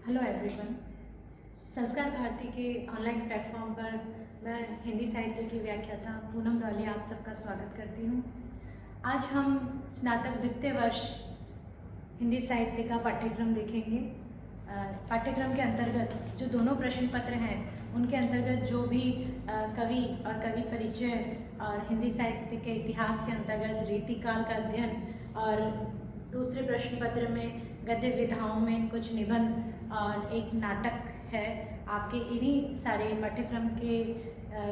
Hello everyone. संस्कार भारती के online platform पर मैं हिंदी साहित्य की व्याख्याता पूनम दौलिया आप सबका स्वागत करती हूँ। आज हम स्नातक द्वितीय वर्ष हिंदी साहित्य का पाठ्यक्रम देखेंगे। पाठ्यक्रम के अंतर्गत जो दोनों प्रश्न पत्र हैं उनके अंतर्गत जो भी कवि और कवि परिचय और हिंदी साहित्य के इतिहास के अंतर्गत रीतिकाल का अध्ययन और दूसरे प्रश्न पत्र में गद्य विधाओं में कुछ निबंध और एक नाटक है, आपके इन्हीं सारे पाठ्यक्रम के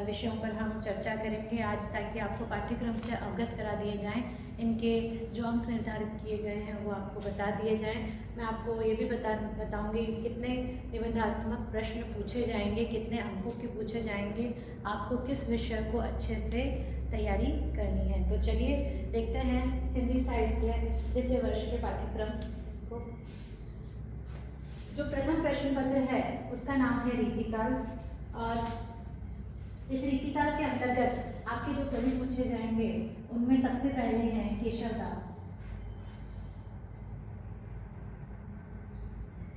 विषयों पर हम चर्चा करेंगे आज, ताकि आपको पाठ्यक्रम से अवगत करा दिए जाएं। इनके जो अंक निर्धारित किए गए हैं वो आपको बता दिए जाएं। मैं आपको ये भी बताऊंगी कितने निबंधात्मक प्रश्न पूछे जाएंगे, कितने अंकों के पूछे जाएंगे, आपको किस विषय को अच्छे से तैयारी करनी है। तो चलिए देखते हैं हिंदी साहित्य द्वितीय वर्ष के पाठ्यक्रम को। जो प्रथम प्रश्न पत्र है उसका नाम है रीतिकाल, और इस रीतिकाल के अंतर्गत आपके जो कवि पूछे जाएंगे उनमें सबसे पहले हैं केशवदास।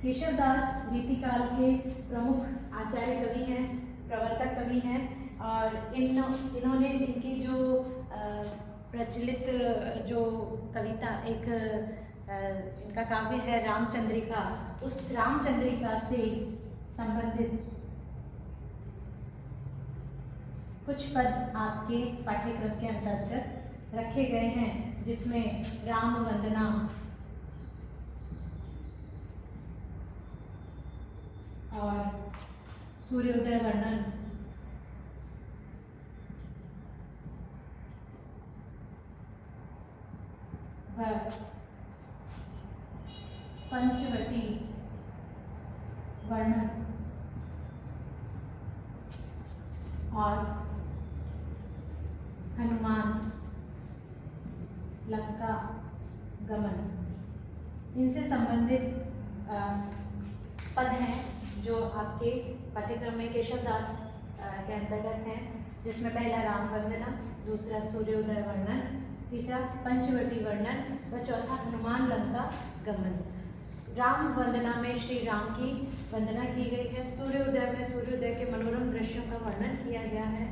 केशवदास रीतिकाल के प्रमुख आचार्य कवि हैं, प्रवर्तक कवि हैं, और इन्होंने इनकी जो प्रचलित जो कविता इनका काव्य है रामचंद्रिका, उस रामचंद्रिका से संबंधित कुछ पद आपके पाठ्यक्रम के अंतर्गत रखे गए हैं, जिसमें राम वंदना और सूर्योदय वर्णन, पंचवटी वर्णन और हनुमान लंका गमन, इनसे संबंधित पद हैं जो आपके पाठ्यक्रम में केशवदास के अंतर्गत हैं, जिसमें पहला राम वंदना, दूसरा सूर्योदय वर्णन, तीसरा पंचवटी वर्णन व चौथा हनुमान लंका गमन। राम वंदना में श्री राम की वंदना की गई है, सूर्योदय में सूर्योदय के मनोरम दृश्यों का वर्णन किया गया है,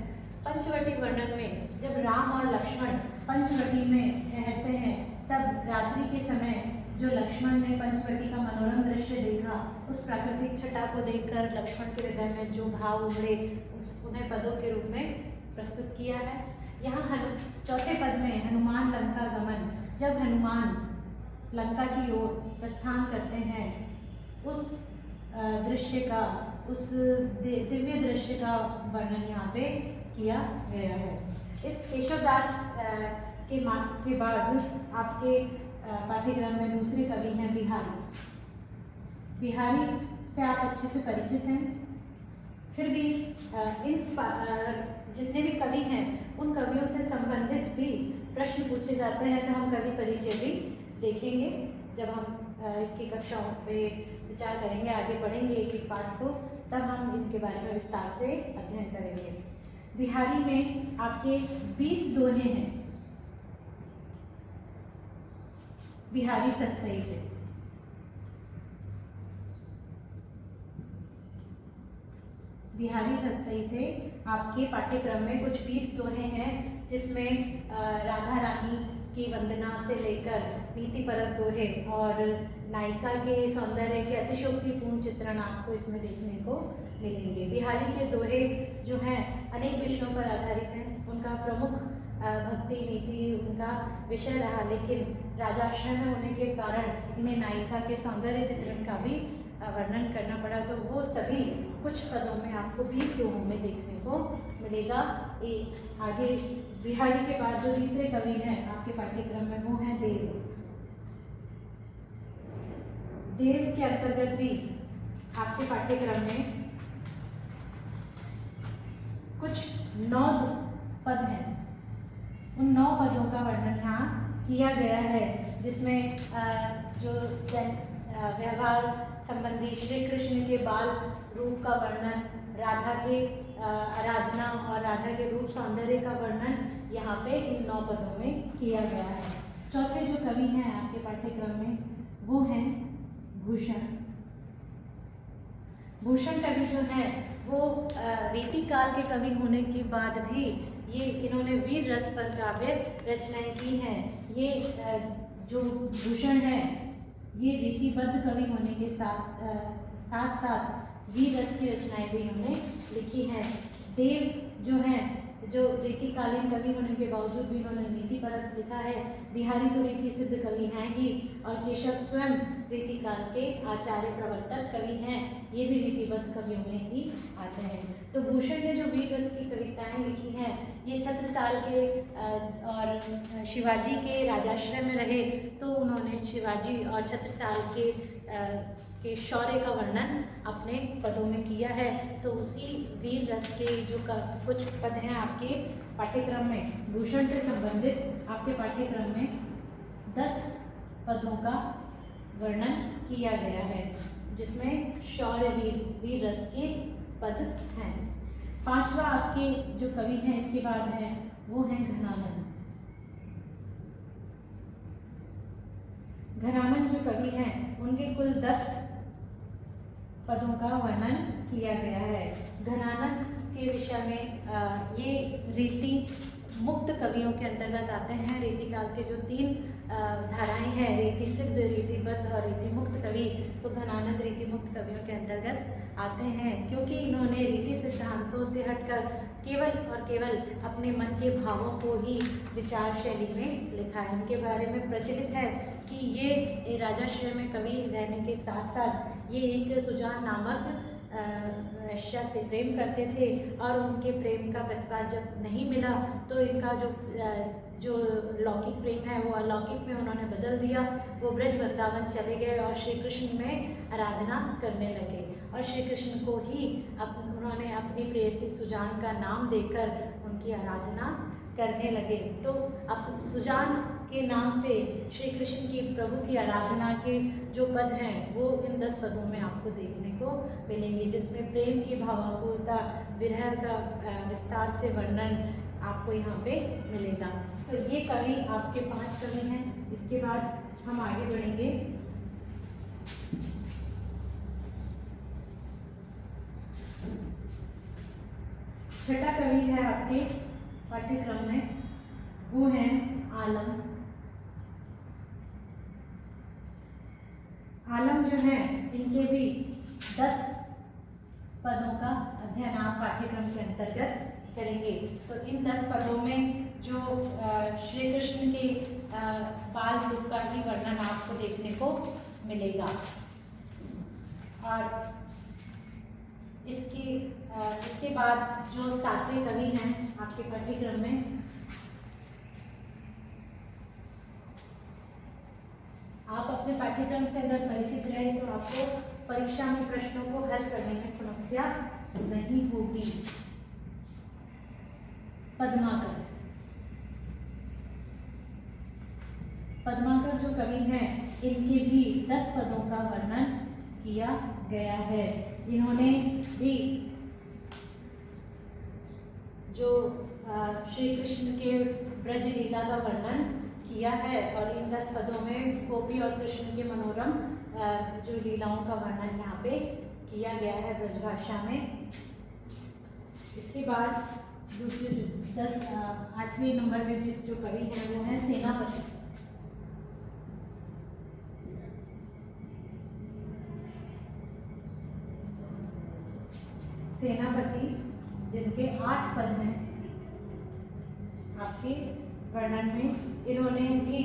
पंचवटी वर्णन में जब राम और लक्ष्मण पंचवटी में ठहरते हैं तब रात्रि के समय जो लक्ष्मण ने पंचवटी का मनोरम दृश्य देखा, उस प्राकृतिक छटा को देखकर लक्ष्मण के हृदय में जो भाव उमड़े उन्हें पदों के रूप में प्रस्तुत किया है। यहाँ चौथे पद में हनुमान लंका गमन, जब हनुमान लंका की ओर प्रस्थान करते हैं, उस दृश्य का, उस दिव्य दृश्य का वर्णन यहाँ पे किया गया है। इस केशवदास के बाद आपके पाठ्यक्रम में दूसरे कवि हैं बिहारी। बिहारी से आप अच्छे से परिचित हैं, फिर भी इन जितने भी कवि हैं उन कवियों से संबंधित भी प्रश्न पूछे जाते हैं, तो हम कवि परिचय भी देखेंगे जब हम इसकी कक्षाओं पे विचार करेंगे, आगे पढ़ेंगे एक एक पाठ को, तब हम इनके बारे में विस्तार से अध्ययन करेंगे। बिहारी में आपके 20 दोहे हैं, बिहारी सत्सई से। बिहारी सत्सई से आपके पाठ्यक्रम में कुछ 20 दोहे हैं, जिसमें राधा रानी की वंदना से लेकर नीतिपरक दोहे और नायिका के सौंदर्य के अतिशयोक्तिपूर्ण चित्रण आपको इसमें देखने को मिलेंगे। बिहारी के दोहे जो हैं अनेक विषयों पर आधारित हैं, उनका प्रमुख भक्ति नीति उनका विषय रहा, लेकिन राजाश्रय में होने के कारण इन्हें नायिका के सौंदर्य चित्रण का भी वर्णन करना पड़ा, तो वो सभी कुछ पदों में आपको 20 दोहों में देखने को मिलेगा। आगे बिहारी के बाद जो तीसरे कवि हैं आपके पाठ्यक्रम में वो हैं देव। देव के अंतर्गत भी आपके पाठ्यक्रम में कुछ 9 पद हैं, उन 9 पदों का वर्णन यहाँ किया गया है, जिसमें जो व्यवहार संबंधी श्री कृष्ण के बाल रूप का वर्णन, राधा के आराधना और राधा के रूप सौंदर्य का वर्णन यहाँ पे इन 9 पदों में किया गया है। चौथे जो कवि हैं आपके पाठ्यक्रम में वो हैं भूषण। भूषण कवि जो है वो रीतिकाल के कवि होने के बाद भी ये इन्होंने वीर रस पर काव्य रचनाएं की हैं। ये जो भूषण है ये रीतिबद्ध कवि होने के साथ साथ वीर रस की रचनाएं भी इन्होंने लिखी हैं। देव जो हैं, जो रीतिकालीन कवि होने के बावजूद भी इन्होंने नीति परक लिखा है। बिहारी तो रीति सिद्ध कवि हैं ही, और केशव स्वयं रीतिकाल के आचार्य प्रवर्तक कवि हैं, ये भी रीतिबद्ध कवियों में ही आते हैं। तो भूषण ने जो वीर रस की कविताएं लिखी हैं ये छत्रसाल के और शिवाजी के राजाश्रय में रहे, तो उन्होंने शिवाजी और छत्रसाल के शौर्य का वर्णन अपने पदों में किया है। तो उसी वीर रस के जो कुछ पद हैं आपके पाठ्यक्रम में, भूषण से संबंधित आपके पाठ्यक्रम में 10 पदों का वर्णन किया गया है, जिसमें शौर्य वीर रस के पद हैं। 5वां आपके जो कवि हैं इसके बाद है वो हैं घनानंद। घनानंद जो कवि हैं उनके कुल 10 पदों का वर्णन किया गया है। घनानंद के विषय में ये रीति मुक्त कवियों के अंतर्गत आते हैं। रीतिकाल के जो 3 धाराएं हैं, रीति सिद्ध, रीतिबद्ध और रीति मुक्त कवि, तो घनानंद रीति मुक्त कवियों के अंतर्गत आते हैं, क्योंकि इन्होंने रीति सिद्धांतों से हटकर केवल और केवल अपने मन के भावों को ही विचार शैली में लिखा है। इनके बारे में प्रचलित है कि ये राजाश्रय में कवि रहने के साथ साथ ये एक सुजान नामक वेश्या से प्रेम करते थे, और उनके प्रेम का प्रतिपाद जब नहीं मिला तो इनका जो लौकिक प्रेम है वो अलौकिक में उन्होंने बदल दिया। वो ब्रज वृंदावन चले गए और श्री कृष्ण में आराधना करने लगे, और श्री कृष्ण को ही उन्होंने अपनी प्रेयसी सुजान का नाम देकर उनकी आराधना करने लगे। तो अब सुजान के नाम से श्री कृष्ण की प्रभु की आराधना के जो पद हैं वो इन 10 पदों में आपको देखने को मिलेंगे, जिसमें प्रेम की भावाकुलता, विरह का विस्तार से वर्णन आपको यहाँ पे मिलेगा। तो ये कवि आपके 5 कवि हैं। इसके बाद हम आगे बढ़ेंगे। छठा कवि है आपके पाठ्यक्रम में, वो है आलम। आलम जो है इनके भी 10 पदों का अध्ययन आप पाठ्यक्रम के अंतर्गत करेंगे। तो इन 10 पदों में जो श्री कृष्ण के बाल रूप का ही वर्णन आपको देखने को मिलेगा, और इसके बाद जो 7वें कवि हैं आपके पाठ्यक्रम में, आप अपने पाठ्यक्रम से अगर परिचित रहे तो आपको परीक्षा में प्रश्नों को हल करने में समस्या नहीं होगी। पद्माकर। पद्माकर जो कवि हैं इनके भी 10 पदों का वर्णन किया गया है। इन्होंने भी जो श्री कृष्ण के ब्रज लीला का वर्णन किया है, और इन 10 पदों में गोपी और कृष्ण के मनोरम जो लीलाओं का वर्णन यहाँ पे किया गया है ब्रजभाषा में। इसके बाद दूसरे 8वें नंबर में जो कवि है वो है सेनापति। सेनापति जिनके 8 पद हैं आपके वर्णन में। इन्होंने भी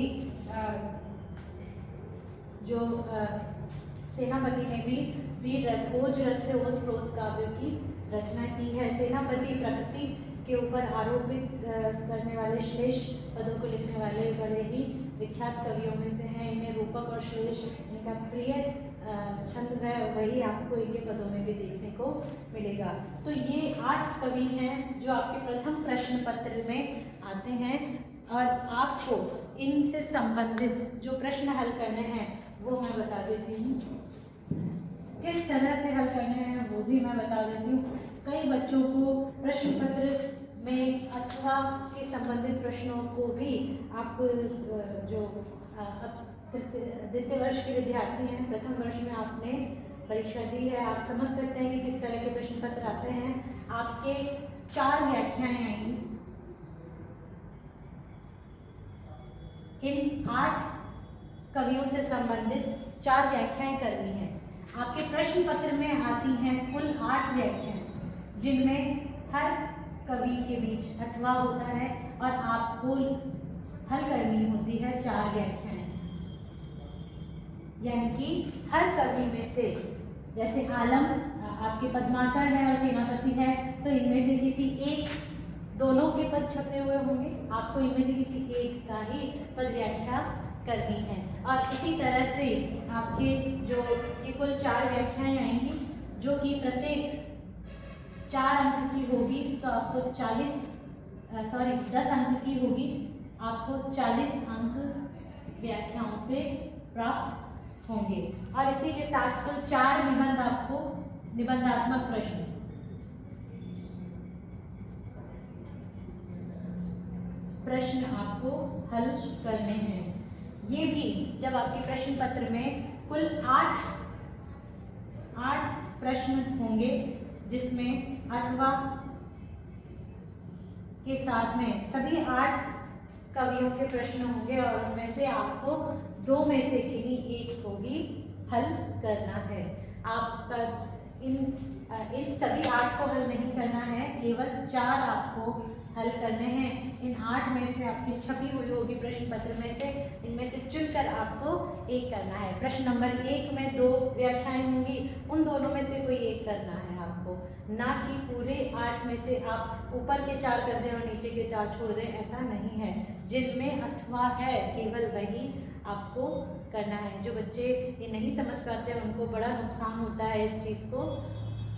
जो सेनापति ने भी वीर रस, ओज रस से ओतप्रोत काव्य की रचना की है। सेनापति प्रकृति के ऊपर आरोपित करने वाले श्लेष पदों को लिखने वाले बड़े ही विख्यात कवियों में से हैं। इन्हें रूपक और श्लेष इनका प्रिय छंद है, वही आपको इनके पदों में भी देखने को मिलेगा। तो ये 8 कवि हैं जो आपके प्रथम प्रश्न पत्र में आते हैं, और आपको इनसे संबंधित जो प्रश्न हल करने हैं वो मैं बता देती हूँ। किस तरह से हल करने हैं वो भी मैं बता देती हूँ। कई बच्चों को प्रश्न पत्र में अथवा के संबंधित प्रश्नों को भी आप जो अब द्वितीय वर्ष के विद्यार्थी हैं, प्रथम वर्ष में आपने परीक्षा दी है, आप समझ सकते हैं कि किस तरह के प्रश्न पत्र आते हैं। आपके 4 व्याख्याएं आएंगी। इन 8 कवियों से संबंधित 4 व्याख्याएं करनी है। आपके प्रश्न पत्र में आती हैं कुल 8 व्याख्याएं, जिनमें हर कवि के बीच अथवा होता है और आपको हल करनी होती है 4 व्याख्याएं। यानी कि हर कवि में से, जैसे आलम आपके पद्माकर है और सेनापति है, तो इनमें से किसी एक, दोनों के पद छपे हुए होंगे, आपको इनमें से किसी एक का ही पद व्याख्या करनी है। और इसी तरह से आपके जो कुल 4 व्याख्याएं आएंगी, जो कि प्रत्येक 4 अंक की होगी, तो आपको 10 अंक की होगी, आपको 40 अंक व्याख्याओं से प्राप्त होंगे। और इसी के साथ कुल 4 निबंध, आपको निबंधात्मक प्रश्न आपको हल करने हैं। ये भी जब आपके प्रश्न पत्र में कुल 8 प्रश्न होंगे, जिसमें अथवा के साथ में सभी 8 कवियों के प्रश्न होंगे, और उनमें से आपको 2 में से किसी एक को ही हल करना है। आपका इन सभी 8 को हल नहीं करना है, केवल 4 आपको हल करने हैं। इन 8 में से आपकी छपी हुई होगी प्रश्न पत्र में से, इनमें से चुनकर आपको एक करना है। प्रश्न नंबर 1 में 2 व्याख्याएं होंगी, उन दोनों में से कोई एक करना है आपको, ना कि पूरे 8 में से आप ऊपर के 4 कर दें और नीचे के 4 छोड़ दें, ऐसा नहीं है। जिनमें अथवा है केवल वही आपको करना है। जो बच्चे ये नहीं समझ पाते हैं उनको बड़ा नुकसान होता है इस चीज़ को,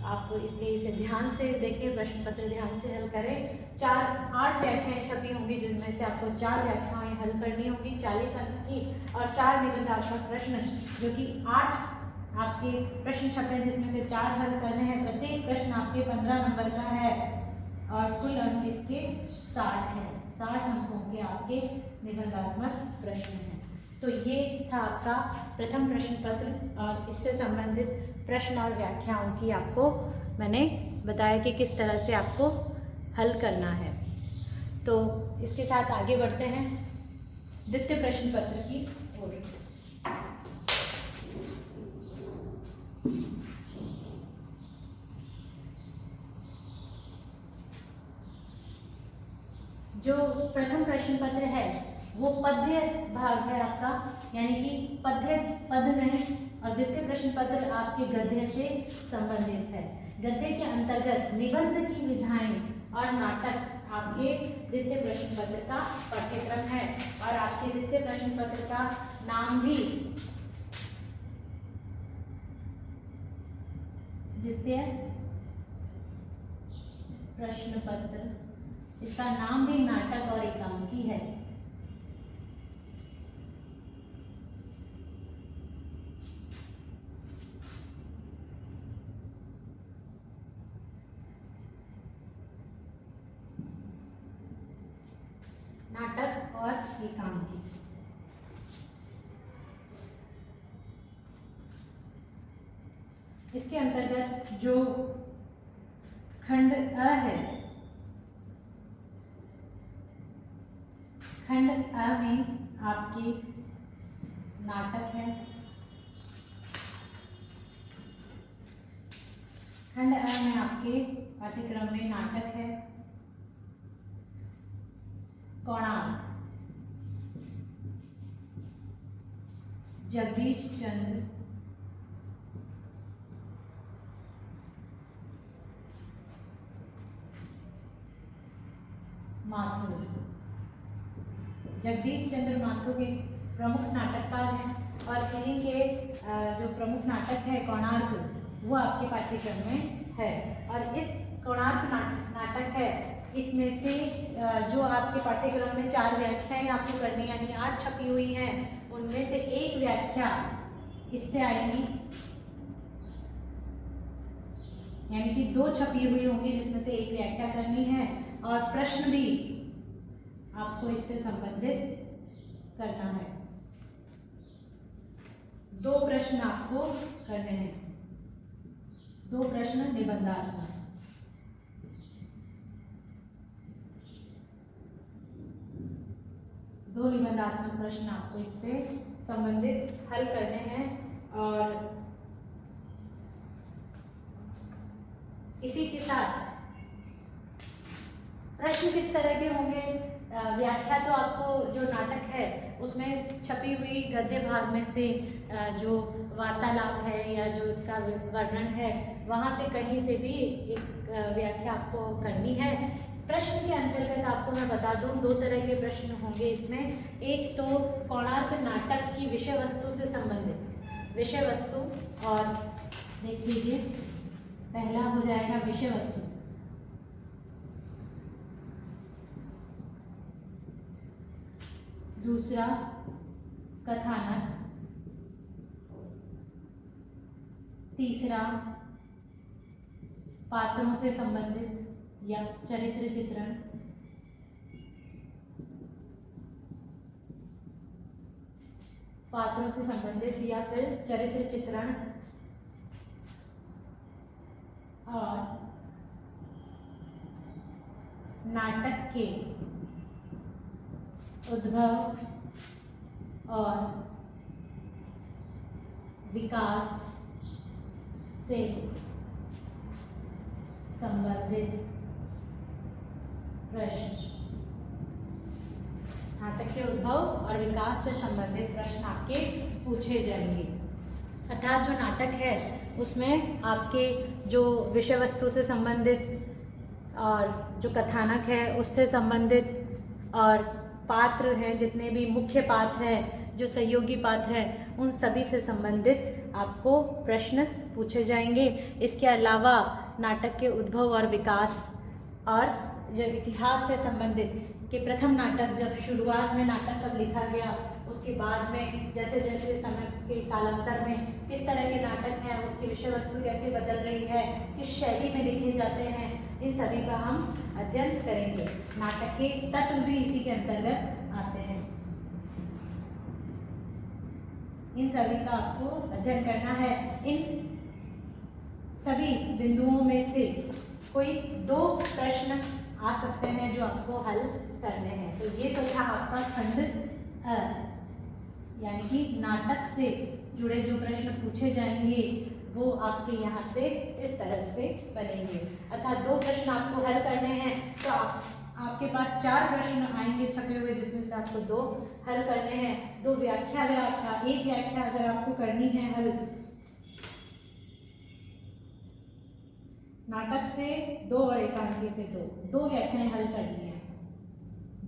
आपको इसलिए इसे ध्यान से देखें, प्रश्न पत्र ध्यान से हल करें। 8 व्याख्याएं छपी होंगी, जिनमें से आपको 4 व्याख्याएं हल करनी होगी 40 अंक की, और 4 निबंधात्मक प्रश्न, जो कि 8 आपके प्रश्न छपे हैं, जिसमें से 4 हल करने हैं। प्रत्येक प्रश्न आपके 15 नंबर का है और कुल अंक इसके 60 हैं। 60 अंकों के आपके निबंधात्मक प्रश्न हैं। तो ये था आपका प्रथम प्रश्न पत्र, और इससे संबंधित प्रश्न और व्याख्याओं की आपको मैंने बताया कि किस तरह से आपको हल करना है। तो इसके साथ आगे बढ़ते हैं द्वितीय प्रश्न पत्र की ओर। जो प्रथम प्रश्न पत्र है वो पद्य भाग है आपका, यानी कि पद्य पद नहीं, और द्वितीय प्रश्न पत्र आपके गद्य से संबंधित है। गद्य के अंतर्गत निबंध की विधाएं और नाटक आपके द्वितीय प्रश्न पत्र का पाठ्यक्रम है, और आपके द्वितीय प्रश्न पत्र का नाम भी द्वितीय प्रश्न पत्र, इसका नाम भी नाटक और एकांकी है। नाटक और एकांकी। इसके अंतर्गत जो खंड अ है, खंड अ में आपके नाटक है। खंड अ में आपके पाठ्यक्रम में नाटक है। कोणार्क, जगदीश चंद्र माथुर। जगदीश चंद्र माथुर के प्रमुख नाटककार हैं, और इन्हीं के जो प्रमुख नाटक है कोणार्क, वो आपके पाठ्यक्रम में है। और इस कोणार्क नाटक है, इसमें से जो आपके पाठ्यक्रम में 4 व्याख्याएं आपको करनी, यानी 8 छपी हुई हैं, उनमें से एक व्याख्या इससे आएगी, यानी कि 2 छपी हुई होंगी, जिसमें से एक व्याख्या करनी है, और प्रश्न भी आपको इससे संबंधित करना है। 2 प्रश्न आपको करने हैं। 2 प्रश्न निबंधात्मक। दो निबंधात्मक प्रश्न आपको इससे संबंधित हल करने हैं और इसी के साथ प्रश्न किस तरह के होंगे, व्याख्या तो आपको जो नाटक है उसमें छपी हुई गद्य भाग में से जो वार्तालाप है या जो इसका वर्णन है वहाँ से कहीं से भी एक व्याख्या आपको करनी है। प्रश्न के अंतर्गत आपको मैं बता दूं 2 तरह के प्रश्न होंगे इसमें। एक तो कोणार्क नाटक की विषय वस्तु से संबंधित विषय वस्तु, और देख लीजिए पहला हो जाएगा विषय वस्तु, दूसरा कथानक, तीसरा पात्रों से संबंधित या चरित्र चित्रण, पात्रों से संबंधित या फिर चरित्र चित्रण, और नाटक के उद्भव और विकास से संबंधित प्रश्न। नाटक के उद्भव और विकास से संबंधित प्रश्न आपके पूछे जाएंगे। अर्थात जो नाटक है उसमें आपके जो विषय वस्तु से संबंधित और जो कथानक है उससे संबंधित और पात्र हैं, जितने भी मुख्य पात्र हैं, जो सहयोगी पात्र हैं, उन सभी से संबंधित आपको प्रश्न पूछे जाएंगे। इसके अलावा नाटक के उद्भव और विकास और जो इतिहास से संबंधित कि प्रथम नाटक जब शुरुआत में नाटक कब लिखा गया, उसके बाद में जैसे जैसे समय के कालांतर में किस तरह के नाटक हैं, उसकी विषय वस्तु कैसे बदल रही है, किस शैली में लिखे जाते हैं, इन सभी का हम अध्ययन करेंगे। नाटक के तत्व भी इसी के अंतर्गत आते हैं। इन सभी का आपको अध्ययन करना है। इन सभी बिंदुओं में से कोई 2 प्रश्न आ सकते हैं जो आपको हल करने हैं। तो ये तो था आपका खंड यानी कि नाटक से जुड़े जो प्रश्न पूछे जाएंगे वो आपके यहाँ से इस तरह से बनेंगे। अर्थात 2 प्रश्न आपको हल करने हैं तो आपके पास 4 प्रश्न आएंगे छपे हुए, जिसमें से आपको 2 हल करने हैं। 2 व्याख्या अगर आपका एक व्याख्या अगर आपको करनी है हल, नाटक से 2 और एकांकी से 2 व्याख्याएं हल करनी है।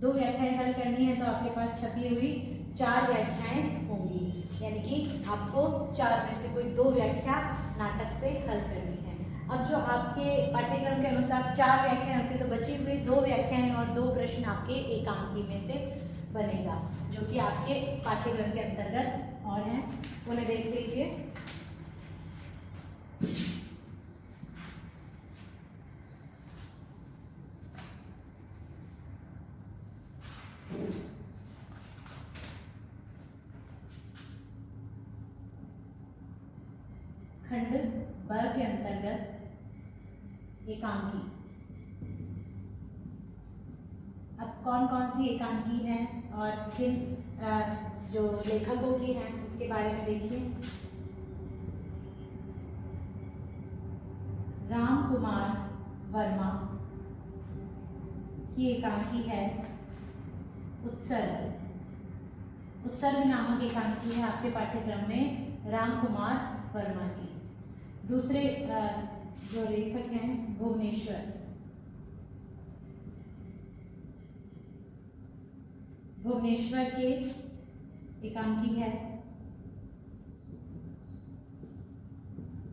2 व्याख्याएं हल करनी है तो आपके पास छपी हुई 4 व्याख्याएं होंगी, यानी कि आपको 4 में से कोई 2 व्याख्या नाटक से हल करनी है। अब जो आपके पाठ्यक्रम के अनुसार 4 व्याख्याएं होती है तो बची हुई 2 व्याख्याएं और 2 प्रश्न आपके एकांकी में से बनेगा, जो कि आपके पाठ्यक्रम के अंतर्गत और हैं, उन्हें देख लीजिए। खंड ब के अंतर्गत एकांकी। अब कौन कौन सी एकांकी हैं और किन जो लेखकों की हैं उसके बारे में देखिए। राम कुमार वर्मा की एकांकी है उत्सर्ग। उत्सर्ग नामक एकांकी है आपके पाठ्यक्रम में राम कुमार वर्मा की। दूसरे जो लेखक हैं भुवनेश्वर, भुवनेश्वर के एकांकी है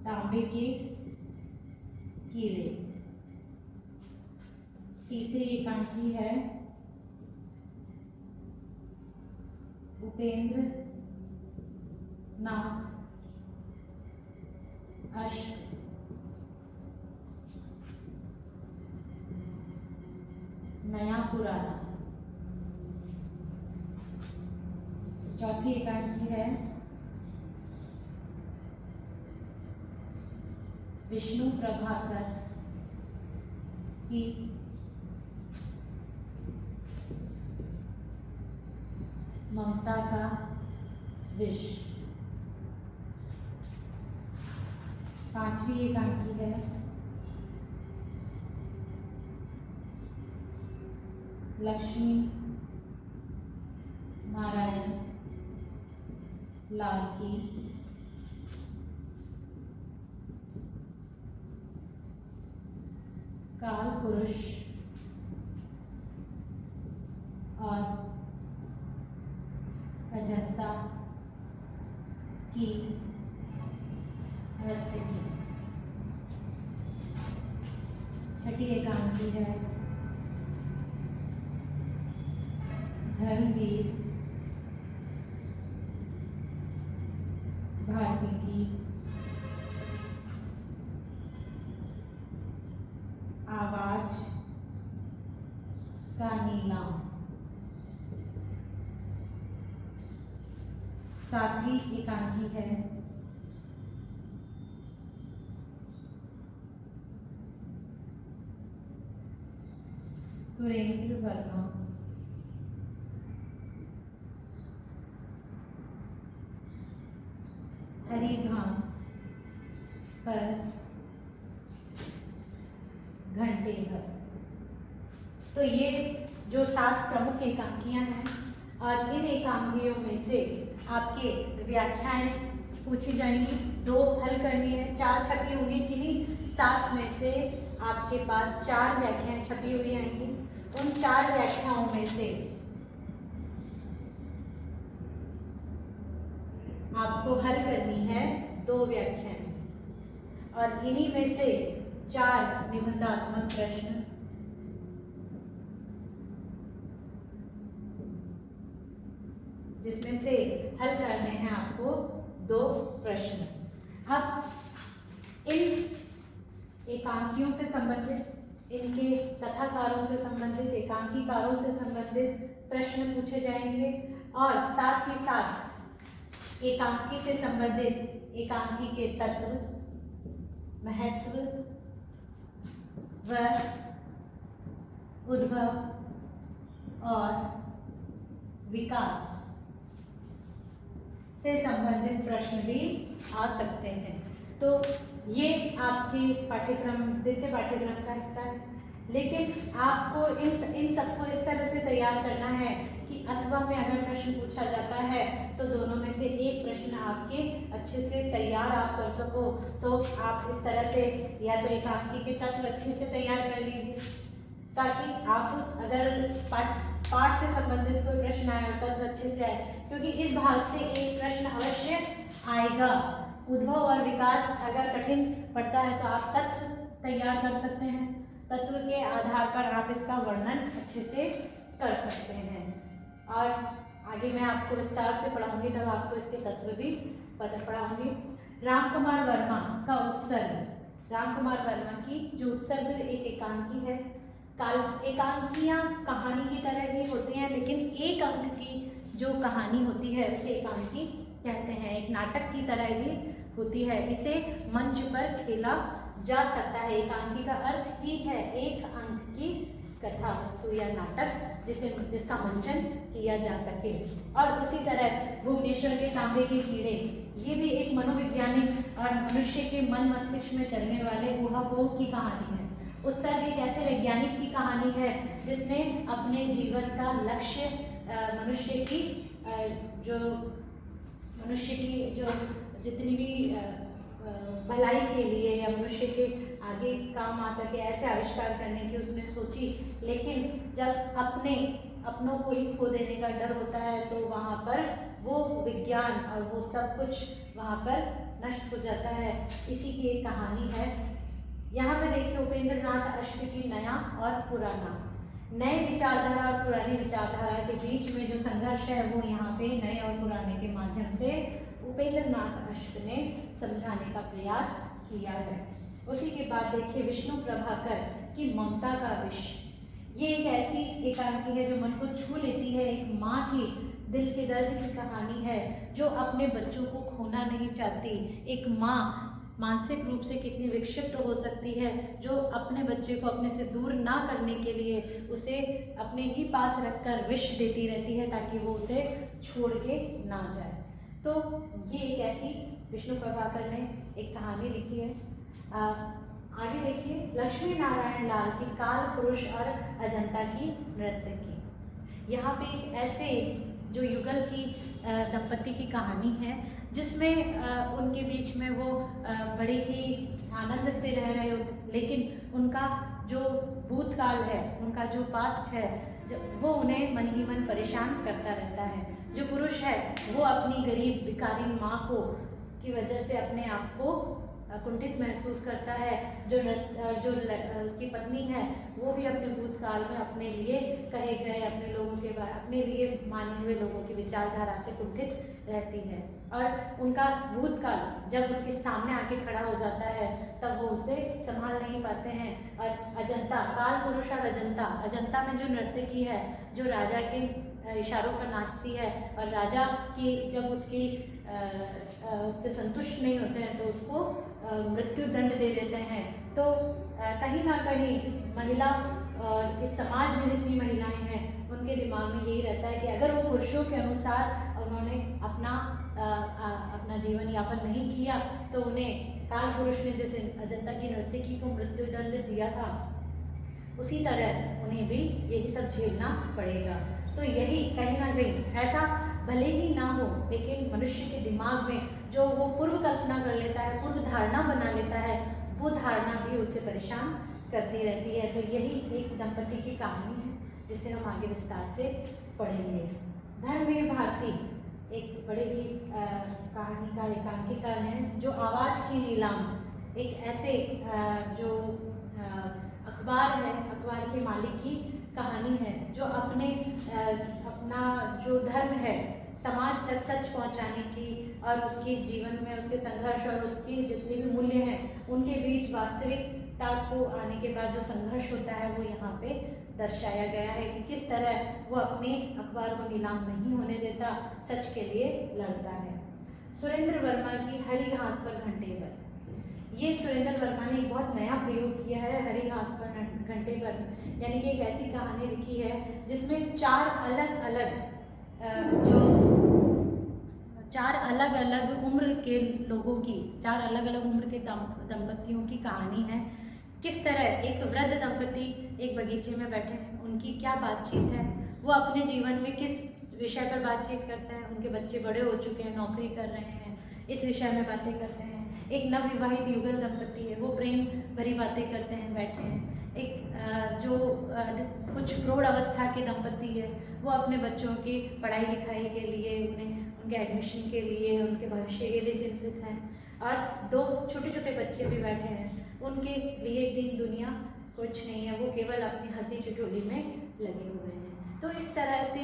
तांबे के कीड़े। तीसरी एकांकी है उपेंद्र नाथ अश्क। नया पुराना। चौथी एकांकी है विष्णु प्रभाकर की ममता का विष। 5वीं एकांकी है लक्ष्मी नारायण लाल की काल पुरुष और अजंता की नृत्य की। 6ठी एकांकी है धर्मवीर भारती की आवाज का नीलाम। 7वीं एकांकी है सुरेंद्र वर्मा हरी घास पर घंटे भर। तो ये जो 7 प्रमुख एकांकियां हैं और इन एकांकियों में से आपके व्याख्याएं पूछी जाएंगी, 2 हल करनी है, 4 छपी होगी, किन्हीं 7 में से आपके पास 4 व्याख्याएं छपी हुई आएंगी। उन 4 व्याख्याओं में से आपको हल करनी है 2 व्याख्याएं और इन्हीं में से 4 निबंधात्मक प्रश्न जिसमें से हल करने हैं आपको 2 प्रश्न। अब इन एकांकियों से संबंधित, इनके कथाकारों से संबंधित, एकांकीकारों से संबंधित प्रश्न पूछे जाएंगे और साथ ही साथ एकांकी से संबंधित एकांकी के तत्व, महत्व व उद्भव और विकास से संबंधित प्रश्न भी आ सकते हैं। तो ये आपके पाठ्यक्रम, द्वितीय पाठ्यक्रम का हिस्सा है, लेकिन आपको इन सबको इस तरह से तैयार करना है कि अथवा में अगर प्रश्न पूछा जाता है तो दोनों में से एक प्रश्न आपके अच्छे से तैयार आप कर सको। तो आप इस तरह से या तो एकांकी के तत्व अच्छे से तैयार कर लीजिए ताकि आप अगर पाठ से संबंधित कोई प्रश्न आए और तत्व अच्छे से आए, क्योंकि इस भाग से एक प्रश्न अवश्य आएगा। उद्भव और विकास अगर कठिन पड़ता है तो आप तत्व तैयार कर सकते हैं, तत्व के आधार पर आप इसका वर्णन अच्छे से कर सकते हैं और आगे मैं आपको विस्तार से पढ़ाऊंगी, तब आपको इसके तत्व भी पढ़ाऊंगी। रामकुमार वर्मा का उत्सर्ग, रामकुमार वर्मा की जो उत्सर्ग एक एकांकी है। एकांकियां कहानी की तरह ही होती हैं, लेकिन एक अंक की जो कहानी होती है उसे एकांकी कहते हैं। एक नाटक की तरह ही होती है, इसे मंच पर खेला जा सकता है। एकांकी का अर्थ ही है एक अंक की कथा वस्तु या नाटक जिसका मंचन किया जा सके। और उसी तरह भुवनेश्वर के तांबे के कीड़े, ये भी एक मनोवैज्ञानिक और मनुष्य के मन मस्तिष्क में चलने वाले ऊहापोह की कहानी है। उत्सर्ग एक ऐसे वैज्ञानिक की कहानी है जिसने अपने जीवन का लक्ष्य मनुष्य की जो जितनी भी भलाई के लिए या मनुष्य के आगे काम आ सके ऐसे आविष्कार करने की उसने सोची, लेकिन जब अपनों को ही खो देने का डर होता है तो वहाँ पर वो विज्ञान और वो सब कुछ वहाँ पर नष्ट हो जाता है। इसी की एक कहानी है। यहाँ पे देखिए उपेंद्र नाथ अश्क की नया और पुराना, नए विचारधारा और पुरानी विचारधारा के बीच में जो संघर्ष है वो यहाँ पे नए और पुराने के माध्यम से उपेंद्र नाथ अश्क ने समझाने का प्रयास किया है। उसी के बाद देखिए विष्णु प्रभाकर की ममता का विष, ये एक ऐसी एकांकी है जो मन को छू लेती है। एक माँ की दिल के दर्द की कहानी है जो अपने बच्चों को खोना नहीं चाहती। एक माँ मानसिक रूप से कितनी विक्षिप्त हो सकती है, जो अपने बच्चे को अपने से दूर ना करने के लिए उसे अपने ही पास रखकर विष देती रहती है ताकि वो उसे छोड़ के ना जाए। तो ये एक ऐसी विष्णु प्रभाकर ने एक कहानी लिखी है। आगे देखिए, लक्ष्मी नारायण लाल की काल पुरुष और अजंता की नर्तकी। यहाँ पे एक ऐसे जो युगल की दंपति की कहानी है जिसमें उनके बीच में वो बड़े ही आनंद से रह रहे हो, लेकिन उनका जो भूतकाल है, उनका जो पास्ट है, वो उन्हें मन ही मन परेशान करता रहता है। जो पुरुष है वो अपनी गरीब भिखारी माँ को की वजह से अपने आप को कुंठित महसूस करता है। जो उसकी पत्नी है वो भी अपने भूतकाल में अपने लिए कहे गए अपने लोगों के अपने लिए माने हुए लोगों की विचारधारा से कुंठित रहती है, और उनका भूतकाल जब उनके सामने आके खड़ा हो जाता है तब वो उसे संभाल नहीं पाते हैं। और अजंता, काल पुरुष और अजंता में जो नर्तकी है, जो राजा के इशारों पर नाचती है, और राजा की जब उससे संतुष्ट नहीं होते हैं तो उसको मृत्यु दंड दे देते हैं। तो कहीं ना कहीं महिला और इस समाज में जितनी महिलाएं हैं उनके दिमाग में यही रहता है कि अगर वो पुरुषों के अनुसार उन्होंने अपना जीवन यापन नहीं किया तो उन्हें काल पुरुष ने जैसे अजंता की नर्तकी को मृत्यु दंड दिया था, उसी तरह उन्हें भी यही सब झेलना पड़ेगा। तो यही कहीं ना कहीं ऐसा भले ही ना हो, लेकिन मनुष्य के दिमाग में जो वो पूर्व कल्पना कर लेता है, पूर्व धारणा बना लेता है, वो धारणा भी उसे परेशान करती रहती है। तो यही एक दंपति की कहानी है जिसे हम आगे विस्तार से पढ़ेंगे। धर्मवीर भारती एक बड़े ही कहानीकार एकांकीकार हैं, जो आवाज़ की नीलाम, एक ऐसे जो अखबार है, अखबार के मालिक की कहानी है, जो अपना जो धर्म है समाज तक सच पहुंचाने की और उसके जीवन में उसके संघर्ष और उसके जितने भी मूल्य हैं उनके बीच वास्तविकता को आने के बाद जो संघर्ष होता है वो यहाँ पे दर्शाया गया है कि किस तरह वो अपने अखबार को नीलाम नहीं होने देता, सच के लिए लड़ता है। सुरेंद्र वर्मा की हरी घास पर घंटे पर, ये सुरेंद्र वर्मा ने एक बहुत नया प्रयोग किया है हरी घास पर घंटे पर, यानी कि एक ऐसी कहानी लिखी है जिसमें चार अलग अलग उम्र के लोगों की, चार अलग अलग उम्र के दंपतियों की कहानी है। किस तरह एक वृद्ध दंपति एक बगीचे में बैठे हैं, उनकी क्या बातचीत है, वो अपने जीवन में किस विषय पर बातचीत करते हैं, उनके बच्चे बड़े हो चुके हैं, नौकरी कर रहे हैं, इस विषय में बातें करते हैं। एक नवविवाहित युगल दंपति है, वो प्रेम भरी बातें करते हैं, बैठे हैं। एक जो कुछ प्रौढ़ अवस्था के दंपति है, वो अपने बच्चों की पढ़ाई लिखाई के लिए, उनके एडमिशन के लिए, उनके भविष्य के लिए चिंतित हैं। और दो छोटे छोटे बच्चे भी बैठे हैं, उनके लिए दीन दुनिया कुछ नहीं है, वो केवल अपनी हंसी ठिठोली में लगे हुए हैं। तो इस तरह से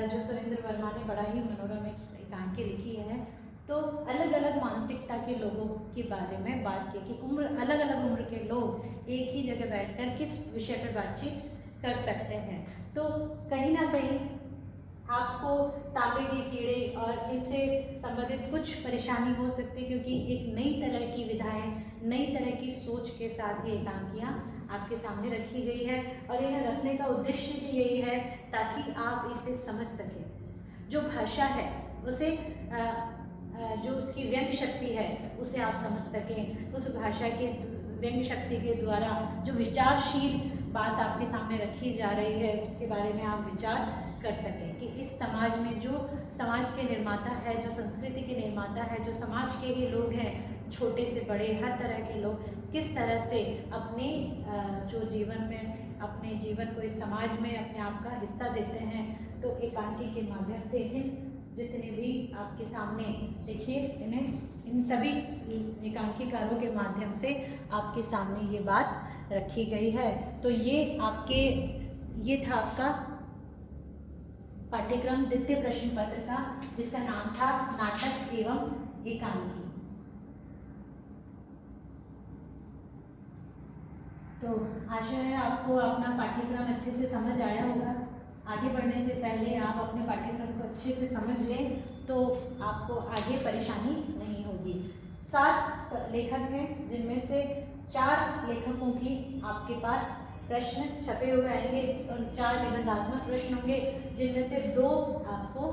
जो सुरेंद्र वर्मा ने बड़ा ही मनोरम एकांकी लिखी है, तो अलग अलग मानसिकता के लोगों के बारे में बात की कि अलग अलग उम्र के लोग एक ही जगह बैठकर किस विषय पर बातचीत कर सकते हैं। तो कहीं ना कहीं आपको तांबे के कीड़े और इनसे संबंधित कुछ परेशानी हो सकती है, क्योंकि एक नई तरह की विधाएं, नई तरह की सोच के साथ ये एकांकियाँ आपके सामने रखी गई है, और इन्हें रखने का उद्देश्य भी यही है ताकि आप इसे समझ सकें। जो भाषा है उसे जो उसकी व्यंग शक्ति है उसे आप समझ सकें, उस भाषा के व्यंग शक्ति के द्वारा जो विचारशील बात आपके सामने रखी जा रही है उसके बारे में आप विचार कर सकें कि इस समाज में जो समाज के निर्माता है, जो संस्कृति के निर्माता है, जो समाज के ही लोग हैं, छोटे से बड़े हर तरह के लोग किस तरह से अपने जो जीवन में अपने जीवन को इस समाज में अपने आप का हिस्सा देते हैं। तो एकांकी के माध्यम से जितने भी आपके सामने देखिए, इन सभी एकांकीकारों के माध्यम से आपके सामने ये बात रखी गई है। तो ये था आपका पाठ्यक्रम द्वितीय प्रश्न पत्र का, जिसका नाम था नाटक एवं एकांकी। तो आशा है आपको अपना पाठ्यक्रम अच्छे से समझ आया होगा। आगे बढ़ने से पहले आप अपने पाठ्यक्रम को अच्छे से समझ लें तो आपको आगे परेशानी नहीं होगी। 7 लेखक हैं जिनमें से 4 लेखकों की आपके पास प्रश्न छपे हुए आएंगे और 4 निबंधात्मक प्रश्न होंगे, जिनमें से 2 आपको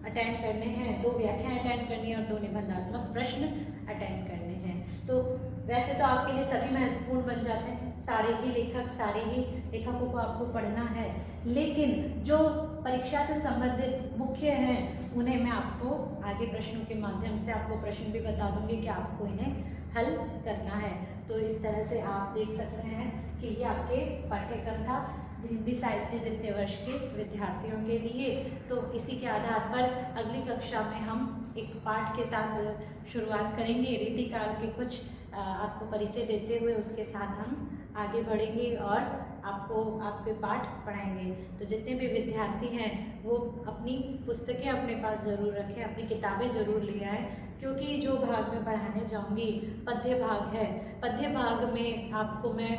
अटेंड करने हैं, 2 व्याख्याएं अटेंड करनी है और 2 निबंधात्मक प्रश्न अटेंड करने हैं। तो वैसे तो आपके लिए सभी महत्वपूर्ण बन जाते हैं, सारे ही लेखकों को आपको पढ़ना है, लेकिन जो परीक्षा से संबंधित मुख्य हैं उन्हें मैं आपको आगे प्रश्नों के माध्यम से आपको प्रश्न भी बता दूंगी कि आपको इन्हें हल करना है। तो इस तरह से आप देख सकते हैं कि ये आपके पाठ्यक्रम था हिंदी साहित्य द्वितीय वर्ष के विद्यार्थियों के लिए। तो इसी के आधार पर अगली कक्षा में हम एक पाठ के साथ शुरुआत करेंगे, रीतिकाल के कुछ आपको परिचय देते हुए उसके साथ हम आगे बढ़ेंगे और आपको आपके पाठ पढ़ाएंगे। तो जितने भी विद्यार्थी हैं वो अपनी पुस्तकें अपने पास ज़रूर रखें, अपनी किताबें ज़रूर ले आएँ, क्योंकि जो भाग में पढ़ाने जाऊंगी पद्य भाग है। पद्य भाग में आपको मैं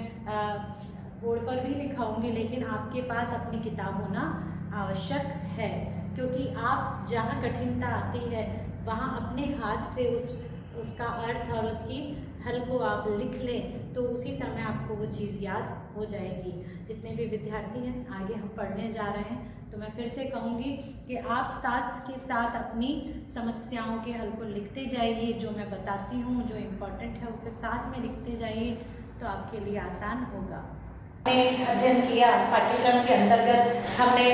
बोर्ड पर भी लिखाऊंगी, लेकिन आपके पास अपनी किताब होना आवश्यक है, क्योंकि आप जहाँ कठिनता आती है वहाँ अपने हाथ से उसका अर्थ और उसकी हल को आप लिख लें तो उसी समय आपको वो चीज़ याद हो जाएगी। जितने भी विद्यार्थी हैं आगे हम पढ़ने जा रहे हैं, तो मैं फिर से कहूँगी कि आप साथ के साथ अपनी समस्याओं के हल को लिखते जाइए, जो मैं बताती हूँ जो इम्पोर्टेंट है उसे साथ में लिखते जाइए, तो आपके लिए आसान होगा। हमने अध्ययन किया पाठ्यक्रम के अंतर्गत, हमने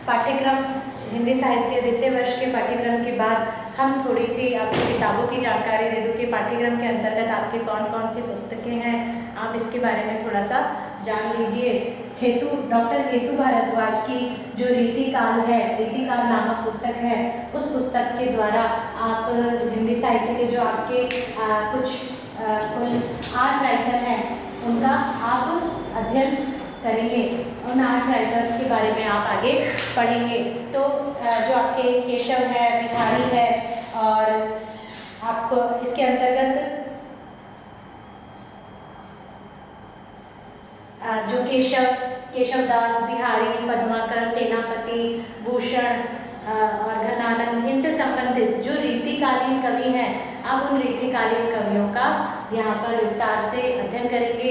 पाठ्यक्रम हिंदी साहित्य द्वितीय वर्ष के पाठ्यक्रम के बाद हम थोड़ी सी आपको किताबों की जानकारी दे दूँ कि पाठ्यक्रम के अंतर्गत आपके कौन कौन सी पुस्तकें हैं, आप इसके बारे में थोड़ा सा जान लीजिए। डॉक्टर हेतु भारद्वाज की जो रीतिकाल है, रीतिकाल नामक पुस्तक है, उस पुस्तक के द्वारा आप हिंदी साहित्य के जो आपके कुछ कुल 8 राइटर हैं उनका आप अध्ययन करेंगे, उन 8 राइटर्स के बारे में आप आगे पढ़ेंगे। तो जो आपके केशव है, बिहारी है, और आप इसके अंतर्गत जो केशवदास, बिहारी, पद्माकर, सेनापति, भूषण और घनानंद, इनसे संबंधित जो रीतिकालीन कवि हैं, आप उन रीतिकालीन कवियों का यहाँ पर विस्तार से अध्ययन करेंगे,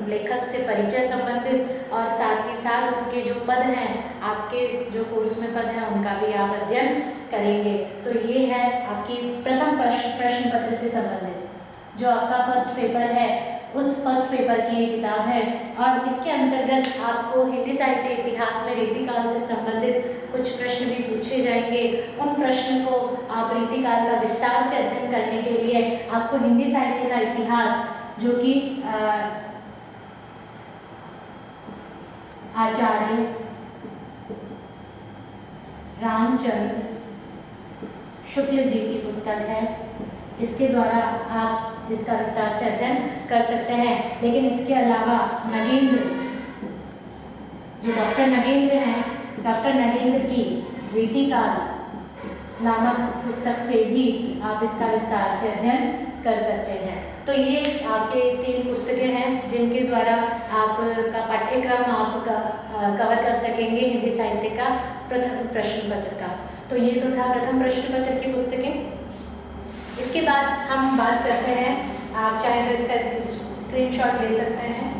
लेखक से परिचय संबंधित, और साथ ही साथ उनके जो पद हैं, आपके जो कोर्स में पद हैं उनका भी आप अध्ययन करेंगे। तो ये है आपकी प्रथम प्रश्न पत्र से संबंधित जो आपका फर्स्ट पेपर है, उस फर्स्ट पेपर की ये किताब है। और इसके अंतर्गत आपको हिंदी साहित्य इतिहास में रीतिकाल से संबंधित कुछ प्रश्न भी पूछे जाएंगे। उन प्रश्न को आप रीतिकाल का विस्तार से अध्ययन करने के लिए आपको हिंदी साहित्य का इतिहास, जो कि आचार्य रामचंद्र शुक्ल जी की पुस्तक है, इसके द्वारा आप इसका विस्तार से अध्ययन कर सकते हैं। लेकिन इसके अलावा नगेंद्र, जो डॉक्टर नगेंद्र हैं, डॉक्टर नगेंद्र की रीतिकाल नामक पुस्तक से भी आप इसका विस्तार से अध्ययन कर सकते हैं। तो ये आपके 3 पुस्तकें हैं जिनके द्वारा आपका पाठ्यक्रम आप कवर कर सकेंगे हिंदी साहित्य का प्रथम प्रश्न पत्र का। तो ये तो था प्रथम प्रश्न पत्र की पुस्तकें। इसके बाद हम बात करते हैं, आप चाहे तो इसका स्क्रीनशॉट ले सकते हैं।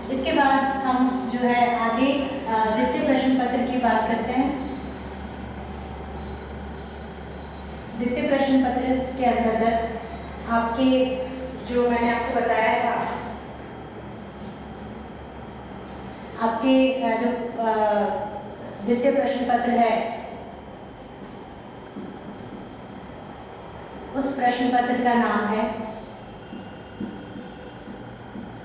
इसके बाद हम जो है आगे द्वितीय प्रश्न पत्र की बात करते हैं। द्वितीय प्रश्न पत्र के अंतर्गत आपके जो मैंने आपको बताया था, आपके जो द्वितीय प्रश्न पत्र है, उस प्रश्न पत्र का नाम है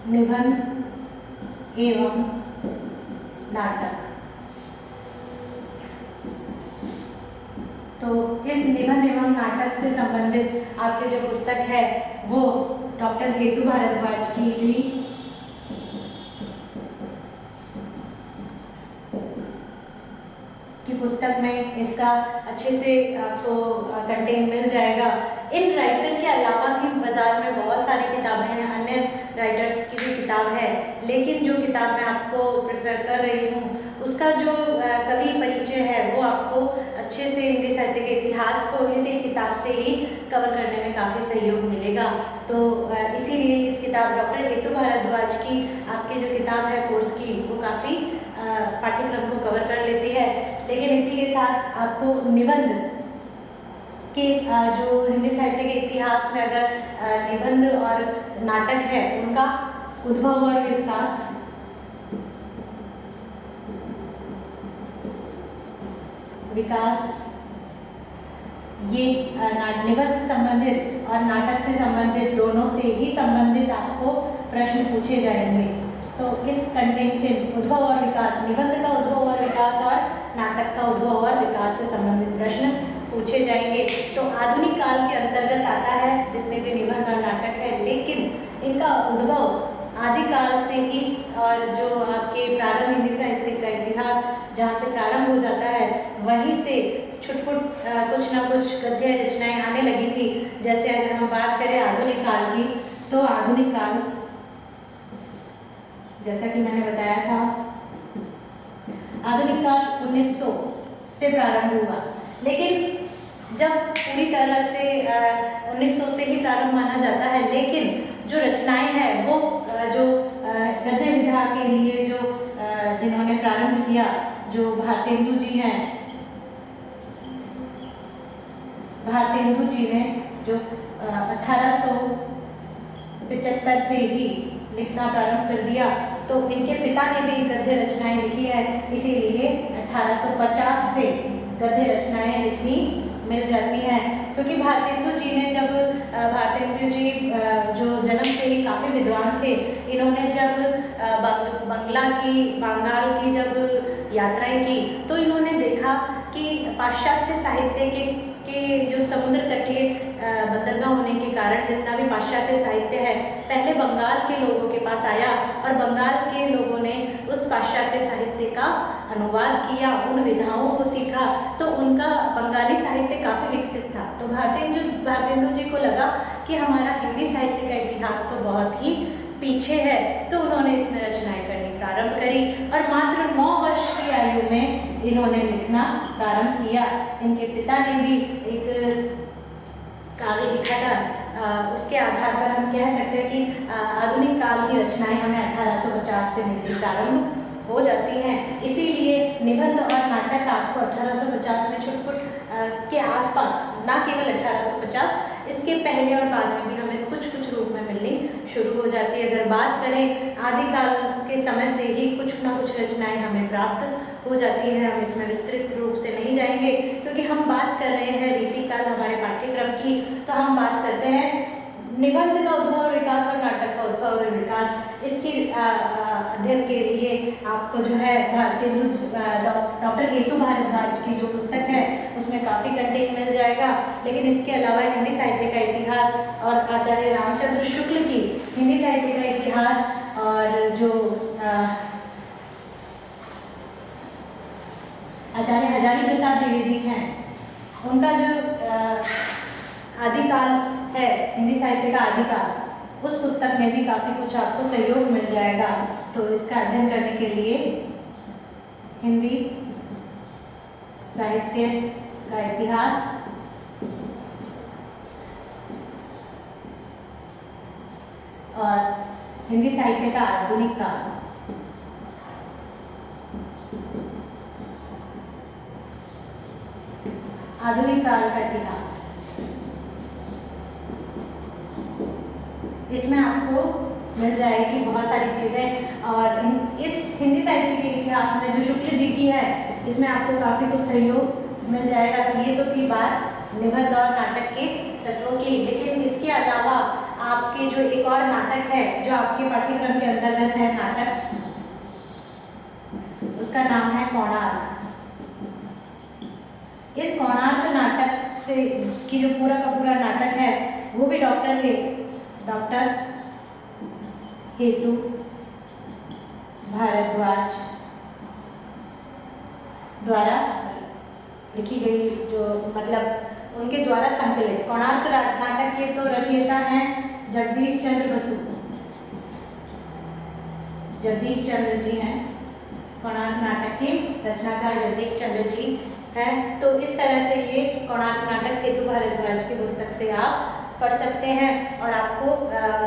निबंध एवं नाटक। तो इस निबंध एवं नाटक से संबंधित आपकी जो पुस्तक है वो डॉक्टर हेतु भारद्वाज की पुस्तक में इसका अच्छे से आपको कंटेंट मिल जाएगा। इन राइटर के अलावा भी बाज़ार में बहुत सारी किताबें हैं, अन्य राइटर्स की भी किताब है, लेकिन जो किताब मैं आपको प्रेफर कर रही हूँ उसका जो कवि परिचय है वो आपको अच्छे से हिंदी साहित्य के इतिहास को इसी किताब से ही कवर करने में काफ़ी सहयोग मिलेगा। तो इसीलिए इस किताब डॉक्टर हेतु भारद्वाज की आपकी जो किताब है कोर्स की वो काफ़ी पाठ्यक्रम को कवर कर लेती है। लेकिन इसी के साथ आपको निबंध के जो हिंदी साहित्य के इतिहास में अगर निबंध और नाटक है उनका उद्भव और विकास, ये निबंध से संबंधित और नाटक से संबंधित दोनों से ही संबंधित आपको प्रश्न पूछे जाएंगे। तो इस कंटेंट से उद्भव और विकास, निबंध का उद्भव और विकास और नाटक का उद्भव और विकास से संबंधित प्रश्न पूछे जाएंगे। तो आधुनिक काल के अंतर्गत आता है जितने भी निबंध और नाटक है, लेकिन इनका उद्भव आदिकाल से ही और जो आपके प्रारंभ हिंदी साहित्य का इतिहास जहाँ से प्रारंभ हो जाता है वहीं से छुटपुट कुछ ना कुछ गद्य रचनाएं आने लगी थी। जैसे अगर हम बात करें आधुनिक काल की, तो आधुनिक काल जैसा कि मैंने बताया था, आधुनिक काल 1900 से प्रारंभ हुआ, लेकिन जब पूरी तरह से 1900 से ही प्रारंभ माना जाता है, लेकिन जो रचनाएं हैं वो जो गद्य विधा के लिए जो जिन्होंने प्रारंभ किया, जो भारतेंदु जी हैं, भारतेंदु जी ने जो 1875 से ही लिखना प्रारंभ कर दिया, तो इनके पिता ने भी गद्य रचनाएं लिखी है, इसीलिए 1850 से गद्य रचनाएं लिखनी मिल जाती हैं। क्योंकि भारतेंदु जी ने जब भारतेंदु जी जो जन्म से ही काफ़ी विद्वान थे, इन्होंने जब बंगाल की जब यात्राएं की तो इन्होंने देखा कि पाश्चात्य साहित्य के जो समुद्र तटीय बंदरगाह होने के कारण जितना भी पाश्चात्य साहित्य है पहले बंगाल के लोगों के पास आया और बंगाल के लोगों ने उस पाश्चात्य साहित्य का अनुवाद किया, उन विधाओं को सीखा, तो उनका बंगाली साहित्य काफ़ी विकसित था। तो भारतेंदु जी को लगा कि हमारा हिंदी साहित्य का इतिहास तो बहुत ही पीछे है, तो उन्होंने इसमें रचनाएं करनी प्रारंभ करी और मात्र 9 वर्ष की आयु में इन्होंने लिखना प्रारंभ किया। इनके पिता ने भी एक काव्य लिखा था, उसके आधार पर हम कह सकते हैं कि आधुनिक काल की रचनाएं हमें 1850 से मिलनी प्रारंभ हो जाती हैं। इसीलिए निबंध और नाटक आपको 1850 में छुटपुट के आसपास, ना केवल 1850, इसके पहले और बाद में भी हमें कुछ कुछ रूप में मिलनी शुरू हो जाती है। अगर बात करें आदिकाल के समय से ही कुछ ना कुछ रचनाएं हमें प्राप्त हो जाती है। हम इसमें विस्तृत रूप से नहीं जाएंगे क्योंकि हम बात कर रहे हैं रीतिकाल हमारे पाठ्यक्रम की, तो हम बात करते हैं निबंध का उद्भव और विकास और नाटक का उद्भव और विकास। इसके अध्ययन के लिए आपको जो है डॉक्टर हेतु भारद्वाज की जो पुस्तक है उसमें काफ़ी कंटेंट मिल जाएगा। लेकिन इसके अलावा हिंदी साहित्य का इतिहास और आचार्य रामचंद्र शुक्ल की हिंदी साहित्य का इतिहास और जो आचार्य हजारी प्रसाद द्विवेदी हैं उनका जो आदिकाल है हिंदी साहित्य का आदिकाल, उस पुस्तक में भी काफ़ी कुछ आपको सहयोग मिल जाएगा। तो इसका अध्ययन करने के लिए हिंदी साहित्य का इतिहास और हिंदी साहित्य का आधुनिक काल, आधुनिक काल का इतिहास, इसमें आपको मिल जाएगी बहुत सारी चीज़ें। और इस हिंदी साहित्य के इतिहास में जो शुक्ल जी की है इसमें आपको काफ़ी कुछ सहयोग मिल जाएगा। तो ये तो थी बात निबंध और नाटक के तत्वों की, लेकिन इसके अलावा आपके जो एक और नाटक है जो आपके पाठ्यक्रम के अंतर्गत है नाटक, उसका नाम है कोणार्क। इस कोणार्क नाटक से की जो पूरा का पूरा नाटक है वो भी डॉक्टर हेतु भारद्वाज द्वारा लिखी गई, जो मतलब उनके द्वारा संकलित। कोणार्क नाटक के तो रचयिता हैं जगदीश चंद्र बसु, जगदीश चंद्र जी हैं। कोणार्क नाटक के रचनाकार जगदीश चंद्र जी है। तो इस तरह से ये कोणार्क नाटक केतु भारद्वाज की पुस्तक से आप पढ़ सकते हैं और आपको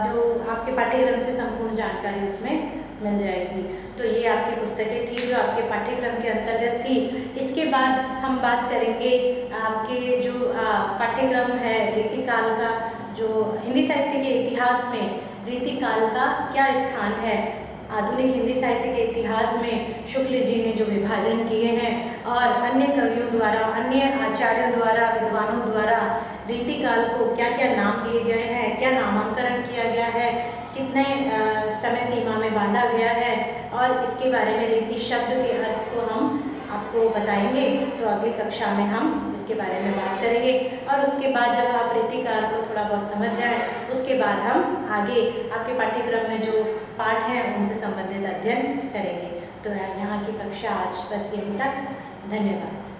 जो आपके पाठ्यक्रम से संपूर्ण जानकारी उसमें मिल जाएगी। तो ये आपकी पुस्तकें थी जो आपके पाठ्यक्रम के अंतर्गत थी। इसके बाद हम बात करेंगे आपके जो पाठ्यक्रम है रीतिकाल का, जो हिंदी साहित्य के इतिहास में रीतिकाल का क्या स्थान है। आधुनिक हिंदी साहित्य के इतिहास में शुक्ल जी ने जो विभाजन किए हैं और अन्य कवियों द्वारा, अन्य आचार्यों द्वारा, विद्वानों द्वारा रीतिकाल को क्या क्या नाम दिए गए हैं, क्या नामांकन किया गया है, कितने समय सीमा में बांधा गया है, और इसके बारे में रीति शब्द के अर्थ को हम आपको बताएंगे। तो अगली कक्षा में हम इसके बारे में बात करेंगे और उसके बाद जब आप रीतिकाल को थोड़ा बहुत समझ जाए उसके बाद हम आगे आपके पाठ्यक्रम में जो पाठ हैं उनसे संबंधित अध्ययन करेंगे। तो यहाँ की कक्षा आज बस यहीं तक। धन्यवाद।